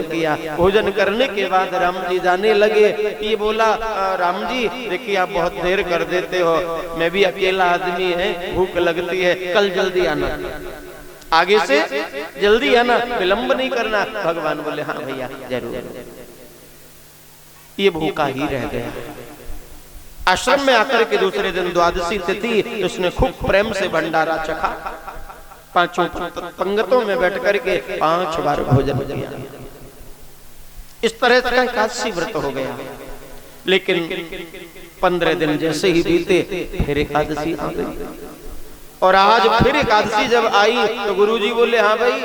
किया। भोजन करने के बाद राम जी जाने लगे। ये बोला राम जी देखिए आप बहुत देर कर देते हो, मैं भी अकेला आदमी है, भूख लगती है, कल जल्दी आना, आगे से जल्दी आना, विलंब नहीं करना। भगवान बोले हाँ भैया जरूर। ये भूखा ही रह गया। आश्रम में आकर के दूसरे दिन द्वादशी तिथि उसने खूब प्रेम से भंडारा चखा। पांचों पंगतों में बैठ करके 5 बार भोजन किया। इस तरह का एकादशी व्रत हो गया। लेकिन 15 दिन जैसे ही बीते फिर एकादशी आ गई। और आज फिर एकादशी जब आई तो गुरुजी बोले हाँ भाई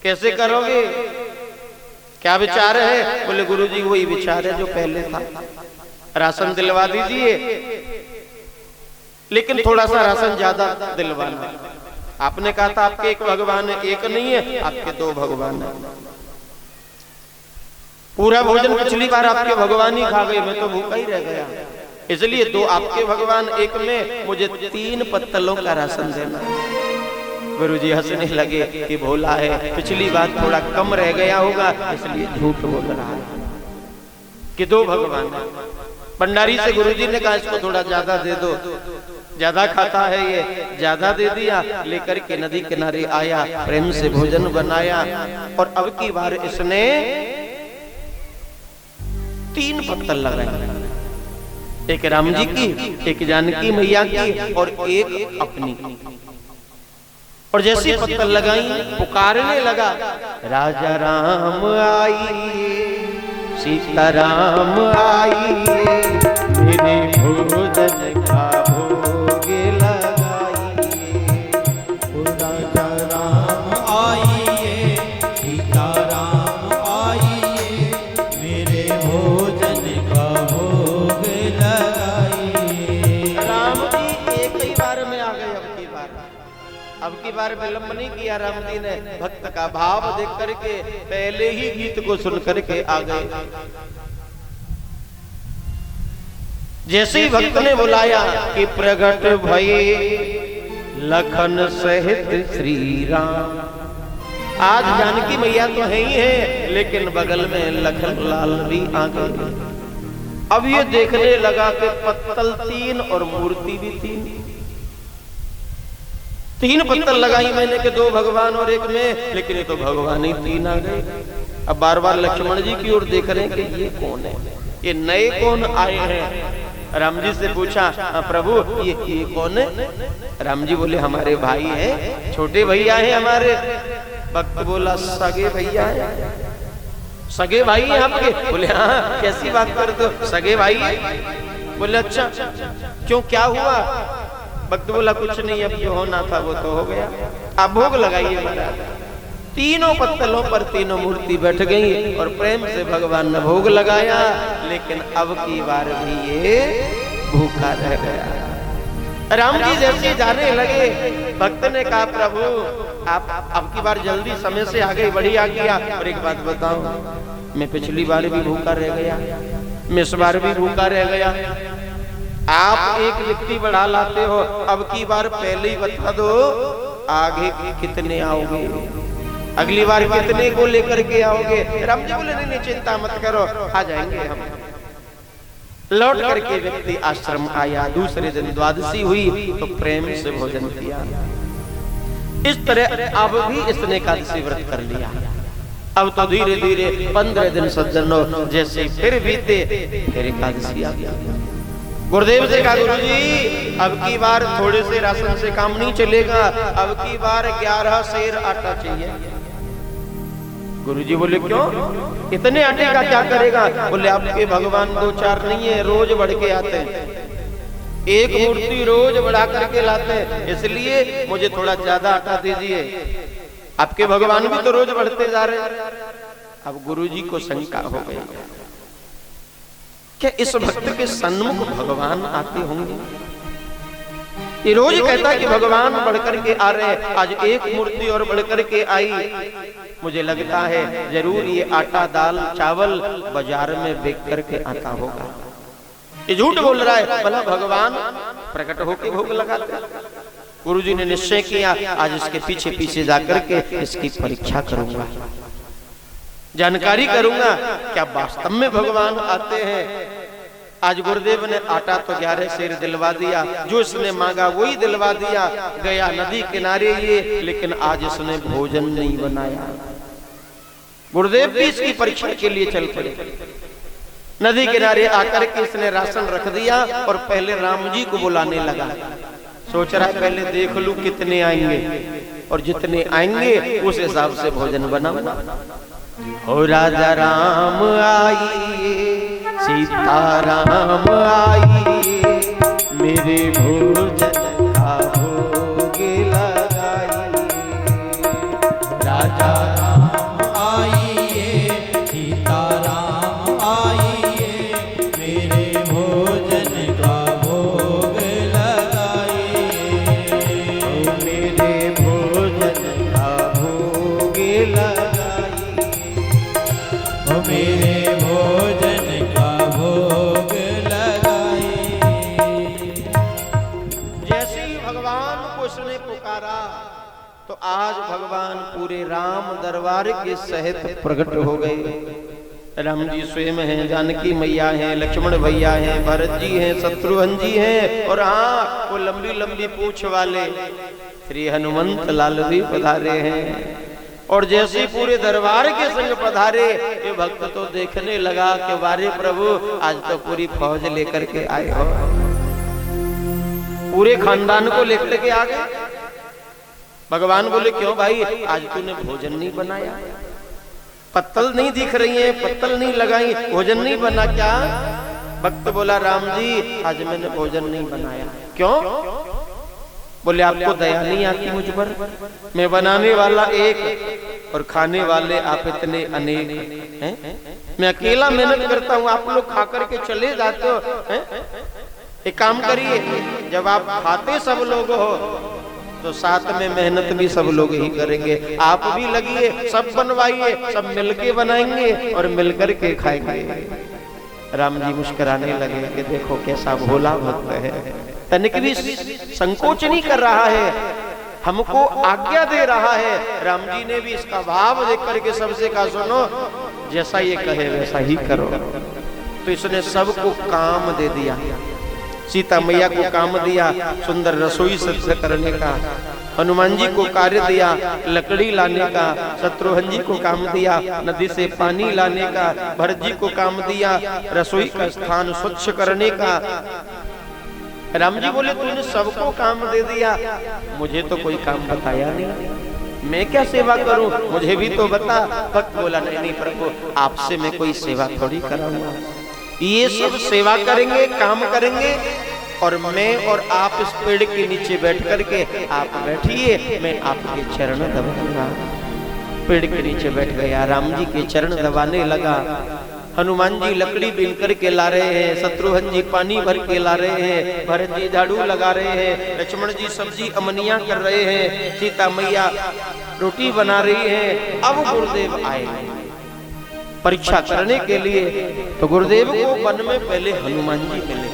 कैसे करोगे, क्या विचार है? बोले गुरुजी वही विचार है जो पहले था, राशन दिलवा दीजिए, लेकिन थोड़ा सा राशन ज्यादा दिलवाना। आपने कहा था आपके एक भगवान है, एक नहीं है, आपके 2 भगवान है। पूरा भोजन पिछली बार आपके भगवान ही खा गए, मैं तो भूखा ही रह गया, इसलिए 2 आपके भगवान, एक में मुझे 3 पत्तलों का राशन देना। गुरुजी हंसने लगे कि भोला है, पिछली बार थोड़ा कम रह गया होगा इसलिए झूठ बोल रहा है कि 2 भगवान। भंडारी से गुरुजी ने कहा इसको थोड़ा ज्यादा दे दो, ज्यादा खाता है ये, ज्यादा दे दिया। लेकर के नदी किनारे आया, प्रेम से भोजन बनाया। और अब की बार इसने 3 पत्तल लगाए, एक राम जी की, एक जानकी मैया की और एक अपनी। और जैसे पत्तल लगाई पुकारने लगा, राजा राम आइए, सीता राम आइए, मेरे भोजन का भोग लगाइए। राजा राम आइए, सीता राम आइए, मेरे भोजन का भोग लगाइए। राम जी एक ही बार में आ गए। अब की बार विलंब नहीं किया राम जी ने, भक्त का भाव देख करके पहले ही गीत को सुन करके आ गए। जैसे ही भक्त ने बुलाया कि प्रगट भये लखन सहित श्री राम। आज जानकी मैया तो है ही है, लेकिन बगल में लखन लाल भी आ गए। अब ये देखने लगा कि पत्तल 3 और मूर्ति भी 3 पत्तल लगाई मैंने कि 2 भगवान और एक में, लेकिन ये तो भगवान ही 3 आ गए। अब बार बार लक्ष्मण जी की ओर देख रहे हैं कि ये कौन है, ये नए कौन आए हैं। राम जी से पूछा प्रभु ये कौन है? राम जी बोले हमारे भाई हैं, छोटे भैया हैं हमारे। भक्त बोला सगे भैया है, सगे भाई हैं आपके? बोले हाँ। कैसी बात कर दो, सगे भाई है? बोले अच्छा क्यों, क्या हुआ? भक्त बोला कुछ नहीं, अब जो होना था वो तो हो गया, आप भोग लगाइए महाराज। 3 पत्तलों पर 3 मूर्ति बैठ गई और प्रेम से भगवान ने भोग लगाया। लेकिन अब की बार भी ये भूखा रह गया। राम जी जैसे जाने लगे, भक्त ने कहा प्रभु आप अब की बार जल्दी समय से आ गए, बढ़िया किया। और एक बात बताओ, मैं पिछली बार भी भूखा रह गया, मैं इस बार भी भूखा रह गया। आप एक व्यक्ति बढ़ा लाते हो, अब की बार पहले ही बता दो आगे कितने आओगे, अगली बार कितने को लेकर के आओगे? राम जी बोले नहीं चिंता मत करो, आ जाएंगे हम। लौट करके व्यक्ति आश्रम आया। दूसरे दिन द्वादशी हुई तो प्रेम से भोजन किया। इस तरह अब भी इसने एकादशी व्रत कर लिया। अब तो धीरे धीरे 15 दिन सज्जनों जैसे फिर बीते, फिर एकादशी आ गया। गुरुदेव से कहा गुरुजी अब की बार थोड़े से राशन से काम नहीं चलेगा, अब की बार 11 सेर आटा चाहिए। गुरुजी बोले क्यों, इतने आटे का क्या करेगा? बोले आपके भगवान 2-4 नहीं है, रोज बढ़ के आते हैं, एक मूर्ति रोज बढ़ा करके लाते हैं, इसलिए मुझे थोड़ा ज्यादा आटा दीजिए। आपके भगवान भी तो रोज बढ़ते जा रहे हैं। अब गुरुजी को शंका हो गई, क्या इस भक्त के सन्मुख भगवान आते होंगे? ये रोज कहता है कि भगवान बढ़कर के आ रहे हैं, आज एक मूर्ति और बढ़कर के आई। मुझे लगता है जरूर ये आटा दाल चावल बाजार में बिक करके आता होगा। ये झूठ बोल रहा है, भला भगवान प्रकट होके भोग लगाते। गुरुजी ने निश्चय किया आज इसके पीछे पीछे जाकर के इसकी परीक्षा करूंगा। जानकारी करूंगा क्या वास्तव में भगवान आते हैं। आज गुरुदेव ने आटा तो 11 सेर दिलवा दिया, जो इसने मांगा वही दिलवा दिया। गया नदी किनारे ये, लेकिन आज इसने भोजन नहीं बनाया। गुरुदेव भी इसकी परीक्षा के लिए चल पड़े। नदी किनारे आकर के इसने राशन रख दिया और पहले राम जी को बुलाने लगा। सोच रहा है पहले देख लूं कितने आएंगे, और जितने आएंगे उस हिसाब से भोजन बनाऊंगा। हो राजा राम आइए, सीता राम आइए, मेरे भोजन का भोग लगाइए। राजा राम आइए, सीता राम आइए, मेरे भोजन का भोग लगाइए। मेरे भोजन का भोग लगाइए। मेरे भोजन का भोग लगाइए। जैसे ही भगवान को उसने पुकारा तो आज भगवान पूरे राम दरबार के सहित प्रकट हो गए। राम जी स्वयं हैं, जानकी मैया हैं, लक्ष्मण भैया हैं, भरत जी हैं, शत्रुघ्न जी हैं, और हाँ वो लंबी लंबी पूंछ वाले श्री हनुमंत लाल भी पधारे हैं। और जैसे पूरे दरबार के संग पधारे, ये भक्त तो देखने लगा कि वारे प्रभु आज तो पूरी फौज लेकर के आए हो, पूरे खानदान को लेकर के आ गए। भगवान बोले क्यों भाई, आज तूने भोजन नहीं बनाया? पत्तल नहीं दिख रही है, पत्तल नहीं लगाई, भोजन नहीं बना क्या? भक्त बोला राम जी आज मैंने भोजन नहीं बनाया। क्यों? बोले आपको दया नहीं आती मुझ पर? मैं बनाने वाला एक और खाने वाले आप इतने अनेक हैं। मैं अकेला मेहनत करता हूँ, आप लोग खा करके चले जाते हो हैं? एक काम करिए, जब आप खाते सब लोग हो तो साथ में मेहनत भी सब लोग ही करेंगे। आप भी लगिए, सब बनवाइए, सब मिलके बनाएंगे और मिलकर के खाएंगे। राम जी मुस्कुराने लगे कि देखो कैसा भोला भक्त है, तनिक भी संकोच नहीं कर रहा है, हमको आज्ञा दे रहा है। राम जी ने भी इसका भाव देख करके सबसे कहा सुनो, जैसा ये कहे वैसा ही करो। तो इसने सबको काम दे दिया। सीता मैया को काम दिया सुंदर रसोई सज्जा करने का, हनुमान जी को कार्य दिया लकड़ी लाने का, शत्रुघ्न जी को काम दिया नदी से पानी लाने का, भरत जी को काम दिया रसोई का स्थान स्वच्छ करने का। राम जी बोले तूने सबको काम दे दिया, मुझे तो कोई काम बताया नहीं, मैं क्या सेवा करूं, मुझे भी तो बता। भक्त बोला नहीं नहीं प्रभु, आपसे मैं कोई सेवा थोड़ी कराऊंगा, ये सब सेवा करेंगे, काम करेंगे, और मैं और आप इस पेड़ के नीचे बैठ करके, आप बैठिए मैं आपके चरण दबाऊंगा। पेड़ के नीचे बैठ गया, राम जी के चरण दबाने लगा। हनुमान जी लकड़ी बीन करके ला रहे हैं, शत्रुघ्न जी पानी भर के ला रहे हैं, भरत जी झाड़ू लगा रहे हैं, लक्ष्मण जी सब्जी अमनिया कर रहे हैं, सीता मैया रोटी बना रही है। अब गुरुदेव आए परीक्षा करने के लिए। तो गुरुदेव को वन में पहले हनुमान जी मिले।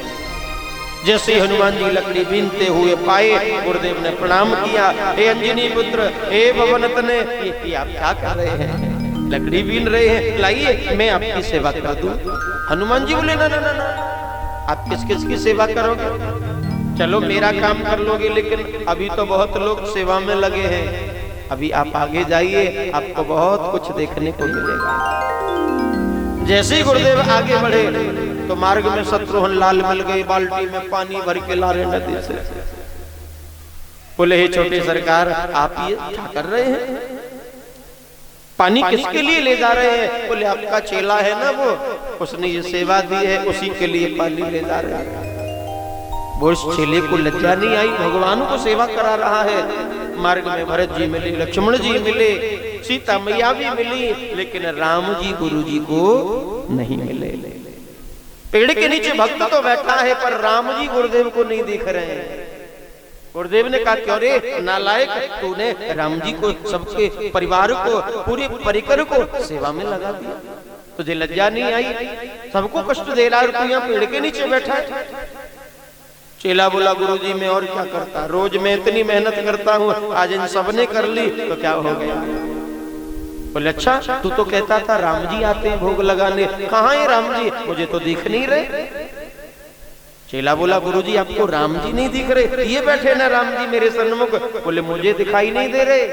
जैसे हनुमान जी लकड़ी बीनते हुए पाए, गुरुदेव ने प्रणाम किया, हे अंजनी पुत्र, हे भवनतने, ये आप क्या कर रहे हैं? लकड़ी बीन रहे हैं, लाइए मैं आपकी सेवा कर दूं। हनुमान जी बोले ना ना ना ना, आप किस किस की सेवा करोगे? चलो मेरा काम कर लोगे, लेकिन अभी तो बहुत लोग सेवा में लगे हैं, अभी आप आगे जाइए, आपको बहुत कुछ देखने को मिलेगा। जैसे ही गुरुदेव आगे बढ़े तो मार्ग में शत्रुघ्न लाल मिल गए, बाल्टी में पानी भर के ला रहे नदी से। बोले हे छोटे सरकार, आप ये क्या कर रहे हैं? पानी किसके लिए ले जा रहे हैं? बोले आपका चेला है ना वो, उसने ये सेवा दी है, उसी के लिए पानी ले जा रहे हैं। वो उस चेले को लज्जा नहीं आई, भगवान को सेवा करा रहा है। मार्ग में भरत जी मिले, लक्ष्मण जी मिले, सीता मैया भी मिली, लेकिन राम जी गुरु जी को नहीं मिले। पेड़ के नीचे भक्त तो बैठा है, पर राम जी गुरुदेव को नहीं दिख रहे हैं। गुरुदेव ने कहा क्यों रे नालायक, तूने राम जी को, सबके परिवार को, पूरे परिकर को सेवा में लगा दिया, तुझे लज्जा नहीं आई? सबको कष्ट दे रहा है, तू यहाँ पेड़ के नीचे बैठा है। चेला बोला गुरुजी मैं और क्या करता, रोज मैं इतनी मेहनत करता हूँ, आज इन सबने कर ली तो क्या हो गया? बोले अच्छा, तू तो कहता था राम जी आते हैं भोग लगाने, कहाँ है राम जी? मुझे तो दिख नहीं रहे। चेला बोला गुरुजी आपको राम जी नहीं दिख रहे? ये बैठे ना राम जी मेरे सन्मुख। बोले मुझे दिखाई नहीं दे रहे।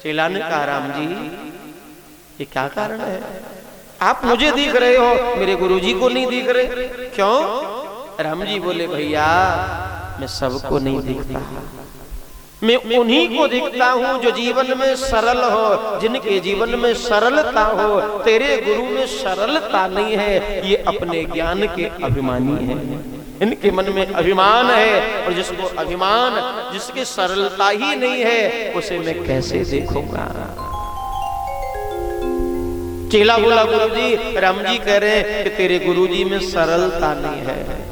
चेला ने कहा राम जी ये क्या कारण है, आप मुझे दिख रहे हो मेरे गुरुजी को नहीं दिख रहे, क्यों? राम जी बोले भैया मैं सबको नहीं दिखता, मैं उन्हीं को दिखता हूं जो जीवन में सरल हो, जिनके जीवन में सरलता हो। तेरे गुरु में सरलता नहीं है, ये अपने ज्ञान के अभिमानी हैं, इनके मन में अभिमान है, और जिसको अभिमान, जिसकी सरलता ही नहीं है, उसे मैं कैसे देखूंगा? चेला बोला गुरुजी राम जी कह रहे हैं कि तेरे गुरुजी में सरलता नहीं है,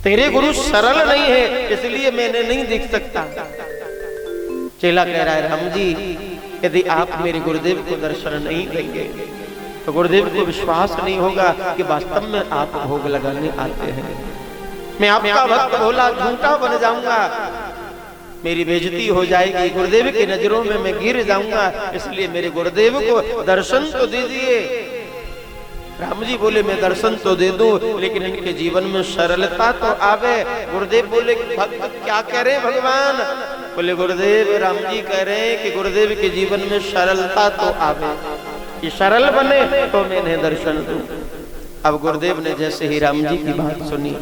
तेरे गुरु सरल नहीं है, इसलिए मैंने नहीं दिख सकता। चेला कह रहा है राम जी यदि आप मेरे गुरुदेव को दर्शन नहीं देंगे तो गुरुदेव को विश्वास नहीं होगा कि वास्तव में आप भोग लगाने आते हैं। मैं आपका भक्त भोला झूठा बन जाऊंगा, मेरी बेइज्जती हो जाएगी, गुरुदेव की नजरों में मैं गिर जाऊंगा, इसलिए मेरे गुरुदेव को दर्शन तो दीजिए। राम जी बोले मैं दर्शन तो दे दूं, लेकिन इनके जीवन में सरलता तो आवे। गुरुदेव बोले भक्त क्या कह रहे हैं भगवान? बोले गुरुदेव राम जी कह रहे हैं कि गुरुदेव के जीवन में सरलता तो आवे, ये सरल बने तो मैं इन्हें दर्शन दूं। अब गुरुदेव ने जैसे ही राम जी की बात सुनी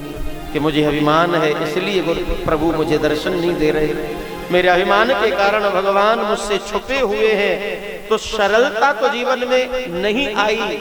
कि मुझे अभिमान है इसलिए प्रभु मुझे दर्शन नहीं दे रहे, मेरे अभिमान के कारण भगवान मुझसे छुपे हुए हैं, तो सरलता तो जीवन में नहीं आई,